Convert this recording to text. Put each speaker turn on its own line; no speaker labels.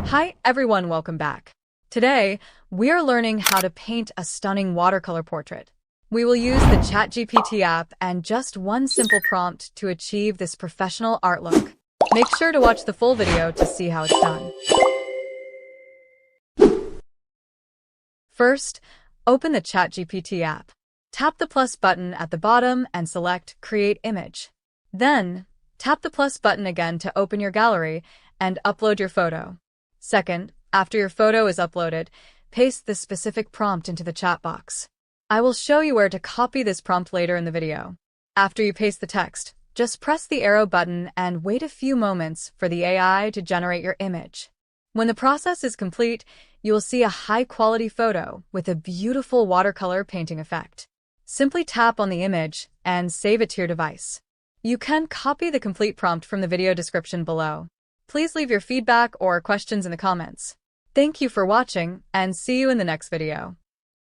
Hi everyone, welcome back. Today, we are learning how to paint a stunning watercolor portrait. We will use the ChatGPT app and just one simple prompt to achieve this professional art look. Make sure to watch the full video to see how it's done. First, open the ChatGPT app. Tap the plus button at the bottom and select Create Image. Then, tap the plus button again to open your gallery and upload your photo. Second, after your photo is uploaded, paste the specific prompt into the chat box. I will show you where to copy this prompt later in the video. After you paste the text, just press the arrow button and wait a few moments for the AI to generate your image. When the process is complete, you will see a high-quality photo with a beautiful watercolor painting effect. Simply tap on the image and save it to your device. You can copy the complete prompt from the video description below. Please leave your feedback or questions in the comments. Thank you for watching, and see you in the next video.